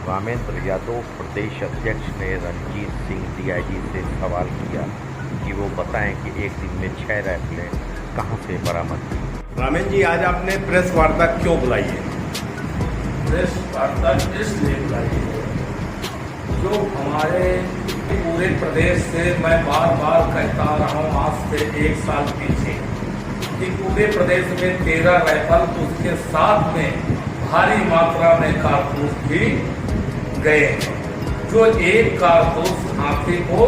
रामेंद्र यादव प्रदेश अध्यक्ष ने रणजीत सिंह डीआईजी से सवाल किया कि वो बताएं कि एक दिन में 6 राइफलें कहां से बरामद की। रामेंद्र जी, आज आपने प्रेस वार्ता क्यों बुलाई है? प्रेस वार्ता इसलिए बुलाई है, जो हमारे पूरे प्रदेश से मैं बार बार कहता रहा हूँ आज से 1 साल पीछे कि पूरे प्रदेश में 13 राइफल, उसके साथ में भारी मात्रा में कारतूस भी गए हैं। जो एक कारतूस हाथी को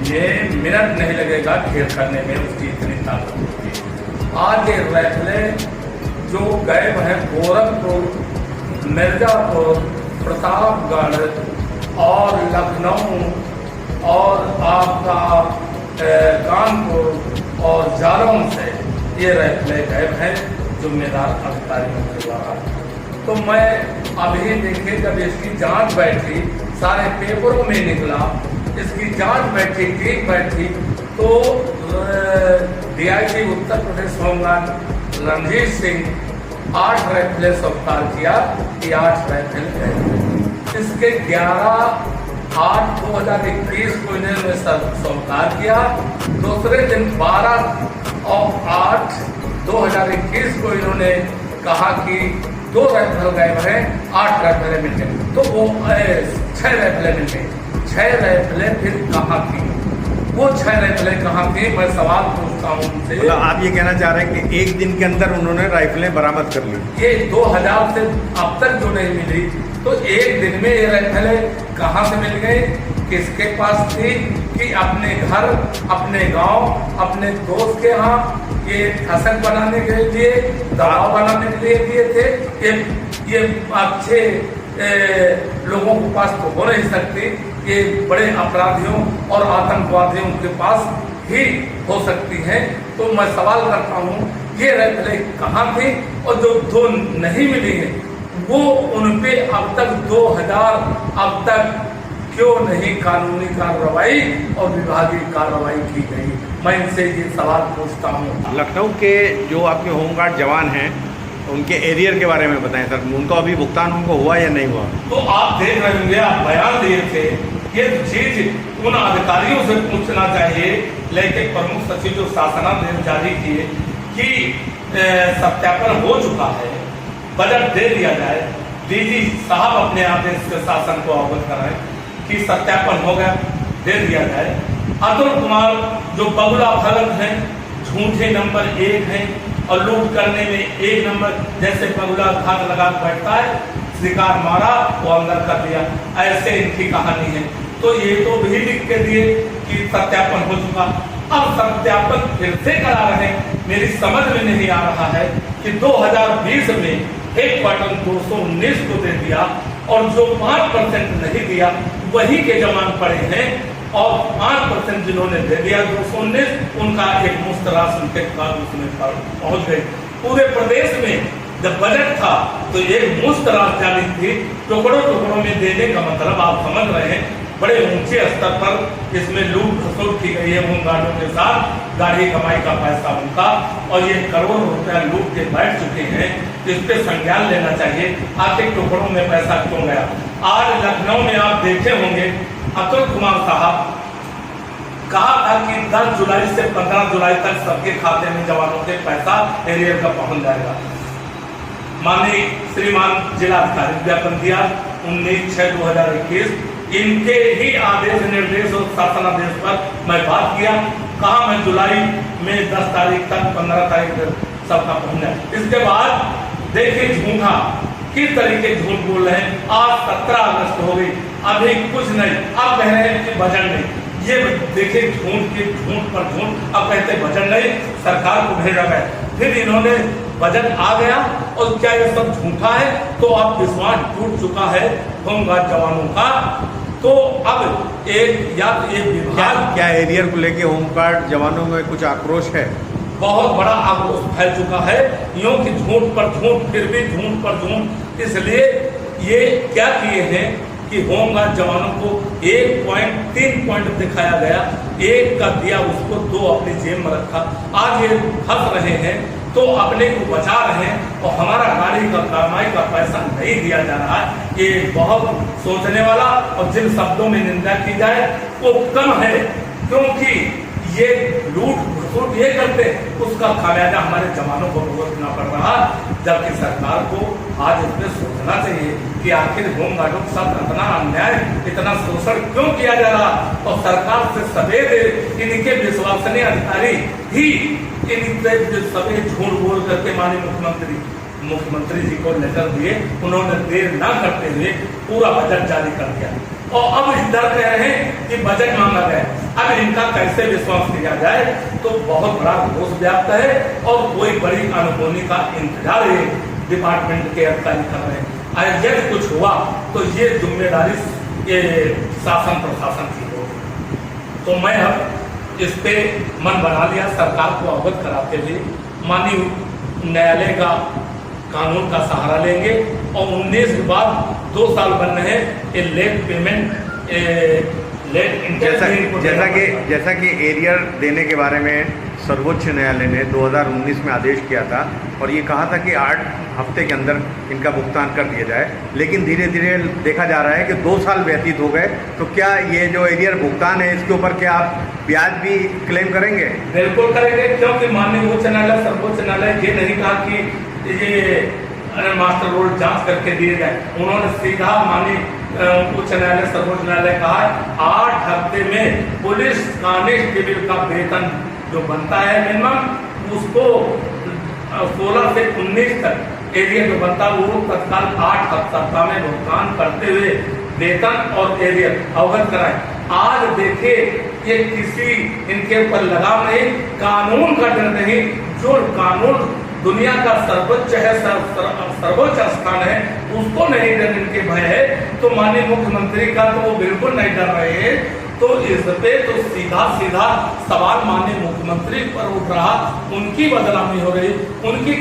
ये मिनट नहीं लगेगा ढेर करने में, उसकी इतनी ताकत होती है। आज ये राइफलें जो गए हैं गोरखपुर, मिर्जापुर, प्रतापगढ़ और लखनऊ और आपका कानपुर और जालौन से ये राइफलें गए हैं जिम्मेदार अधिकारियों के द्वारा। तो मैं अभी देखे जब इसकी जांच बैठी, सारे पेपरों में निकला, इसकी जांच बैठी तो डीआईजी उत्तर प्रदेश होमगार्ड रणजीत सिंह 8 राइफलें स्वीकार किया कि 8 राइफल है। इसके 11/8/2021 को इन्होंने स्वीकार किया। दूसरे दिन 12/8/2021 को इन्होंने कहा कि 2 राइफल गए हैं, 8 राइफलें मिल गए। तो वो 6 राइफलें मिल गई। 6 राइफलें फिर कहाँ थी? वो 6 राइफलें कहाँ थी? मैं सवाल पूछता हूँ उनसे। मतलब आप ये कहना चाह रहे हैं कि एक दिन के अंदर उन्होंने राइफलें बरामद कर ली? ये 2000 से अब तक जो नहीं मिली, तो एक दिन में ये राइफलें कहाँ से मिल गई, किसके पास थी? कि अपने घर, अपने गांव, अपने दोस्त के यहाँ ये फसल बनाने के लिए, दवा बनाने के लिए दिए थे। ये अच्छे लोगों के पास तो हो नहीं सकती, ये बड़े अपराधियों और आतंकवादियों के पास ही हो सकती हैं। तो मैं सवाल करता हूँ, ये राइफलें कहाँ थी? और जो 2 नहीं मिली हैं, वो उन पे अब तक 2000 अब तक क्यों नहीं कानूनी कार्रवाई और विभागीय कार्रवाई की गई? मैं इनसे ये सवाल पूछता हूँ। लखनऊ के जो आपके होमगार्ड जवान हैं, उनके एरियर के बारे में बताएं सर, उनका अभी भुगतान उनको हुआ या नहीं हुआ? तो आप देख रहे होंगे, आप बयान दिए थे, ये चीज उन अधिकारियों से पूछना चाहिए। लेकिन प्रमुख सचिव जो शासनादेश जारी किए कि सत्यापन हो चुका है, बजट दे दिया जाए, डीजी साहब अपने आदेश से शासन को अवगत कराएं कि सत्यापन हो गया, दे दिया जाए। अतुल कुमार जो बगुला फलक हैं, झूठे नंबर 1 हैं और लूट करने में 1 नंबर, जैसे बगुला घात लगा बैठता है, शिकार मारा वो अंदर कर दिया, ऐसे इनकी कहानी है। तो ये तो भी लिख के दिए कि सत्यापन हो चुका। अब सत्यापन फिर से करा रहे हैं। मेरी समझ में नहीं आ रहा है कि 2020 में हेडक्वार्टर 219 को दे दिया और जो 5% नहीं दिया वही के जमान पड़े हैं, और 5% जिन्होंने दे दिया 219, उनका एक मुश्त राशि उनके पास उसमें पहुंच गई। पूरे प्रदेश में जब बजट था तो एक मुश्त राशि जारी थी, टुकड़ों टुकड़ों में देने का मतलब आप समझ रहे हैं। बड़े ऊंचे स्तर पर इसमें लूट खसोट की गई है होमगार्डों के साथ, गाड़ी कमाई का पैसा उनका, और ये करोड़ों रुपया लूट के बैठ चुके हैं। इस पे संज्ञान लेना चाहिए, आखिर टुकड़ों में पैसा क्यों गया। आज लखनऊ में आप देखे होंगे, अतुल कुमार साहब कहा था कि 10 जुलाई से 15 जुलाई तक सबके खाते में जवानों के पैसा एरियर का पहुंच जाएगा। माननीय श्रीमान जिलाधिकारी ज्ञापन दिया 19/6/2021, इनके ही आदेश निर्देश और शासनादेश पर मैं बात किया, कहा मैं जुलाई में 10 तारीख तक 15 तारीख तक सबका पहुंचा। इसके बाद देखिए झूठा किस तरीके झूठ बोल रहे हैं। आज 17 अगस्त हो गई, अभी कुछ नहीं, अब कह रहे हैं कि बजट नहीं। ये देखिए झूठ के झूठ पर झूठ। अब कहते बजट नहीं, सरकार को भेजा गया, फिर इन्होंने बजट आ गया, और क्या ये सब झूठा है? तो अब विश्वास टूट चुका है होमगार्ड जवानों का। तो अब एक या तो एक विभाग, क्या एरियर को लेके होमगार्ड जवानों में कुछ आक्रोश है? बहुत बड़ा आक्रोश फैल चुका है, यूं कि झूठ पर झूठ, फिर भी झूठ पर झूठ। इसलिए ये क्या किए हैं कि होमगार्ड जवानों को 3 पॉइंट दिखाया गया, 1 का दिया उसको, 2 अपनी जेब में रखा। आज ये फंस रहे हैं तो अपने को बचा रहे हैं। और हमारा गाड़ी का कमाई का पैसा नहीं दिया जा रहा है, ये बहुत सोचने वाला और जिन शब्दों में निंदा की जाए वो कम है, क्योंकि ये लूट घसुट ये करते उसका खामियाजा हमारे जवानों को भुगतना पड़ रहा, जबकि सरकार को आज इसमें सोचना चाहिए कि आखिर होमगार्डों के साथ इतना अन्याय, इतना शोषण क्यों किया जा रहा, और सरकार से सदैव इनके विश्वसनीय अधिकारी ही इनसे सदैव झूठ बोल करके माननीय मुख्यमंत्री जी को लेटर दिए, उन्होंने देर न करते हुए पूरा बजट जारी कर दिया और अब इस डर कह रहे हैं कि बजट मांगा गया, अब इनका कैसे विश्वास किया जाए, तो बहुत बड़ा दोष व्याप्त है और कोई बड़ी अनहोनी का इंतजार है डिपार्टमेंट के अधिकारी कर रहे हैं। अगर यदि कुछ हुआ तो ये जिम्मेदारी ये शासन प्रशासन की होगी। तो मैं अब इस पे मन बना लिया, सरकार को अवगत कराते हुए माननीय न्यायालय का कानून का सहारा लेंगे और 19 के बाद 2 साल बन रहे हैं लेट पेमेंट लेट जैसा कि एरियर देने के बारे में सर्वोच्च न्यायालय ने 2019 में आदेश किया था और ये कहा था कि 8 हफ्ते के अंदर इनका भुगतान कर दिया जाए, लेकिन धीरे धीरे देखा जा रहा है कि 2 साल व्यतीत हो गए, तो क्या ये जो एरियर भुगतान है इसके ऊपर क्या आप ब्याज भी क्लेम करेंगे? बिल्कुल करेंगे, क्योंकि माननीय उच्च न्यायालय सर्वोच्च न्यायालय ये नहीं कहा कि ये मास्टर रोल जांच करके दिए गए, उन्होंने सीधा माननीय उच्च न्यायालय सर्वोच्च न्यायालय कहा 8 हफ्ते में पुलिस कांस्टेबल का वेतन जो बनता है मिनिमम उसको 16 से 19 तक एरियर जो बनता है वो तत्काल 8 सप्ताह में भुगतान करते हुए वेतन और एरियर अवगत कराए। आज देखिए ये किसी इनके ऊपर लगाम नहीं, कानून का डर नहीं, जो कानून दुनिया का सर्वोच्च है, सर्वोच्च स्थान है, उसको नहीं डर इनके भय है, तो माननीय मुख्यमंत्री का तो वो बिल्कुल नहीं डर रहे हैं। तो इस पे तो सीधा सीधा सवाल माननीय मुख्यमंत्री पर उठ रहा, उनकी बदनामी हो रही, उनकी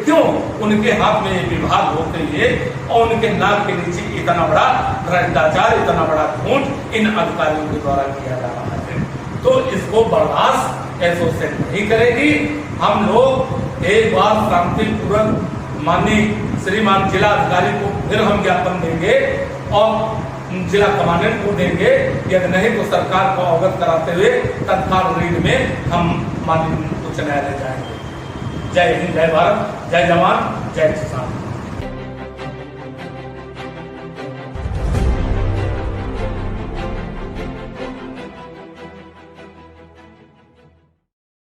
क्यों उनके हाथ में ये विभाग होते हुए और उनके नाक के नीचे इतना बड़ा भ्रष्टाचार, इतना बड़ा झूठ इन अधिकारियों के द्वारा किया जा रहा है, तो इसको बर्दाश्त एसोसिएट नहीं करेगी। हम लोग एक बार शांतिपूर्वक माननीय श्रीमान जिला अधिकारी को फिर हम ज्ञापन देंगे और जिला कमांडेंट को देंगे, यदि नहीं तो सरकार को अवगत कराते हुए तत्काल रीड में हम माननीय उच्च न्यायालय जाएंगे। जय हिंद, जय भारत, जय जवान, जय किसान।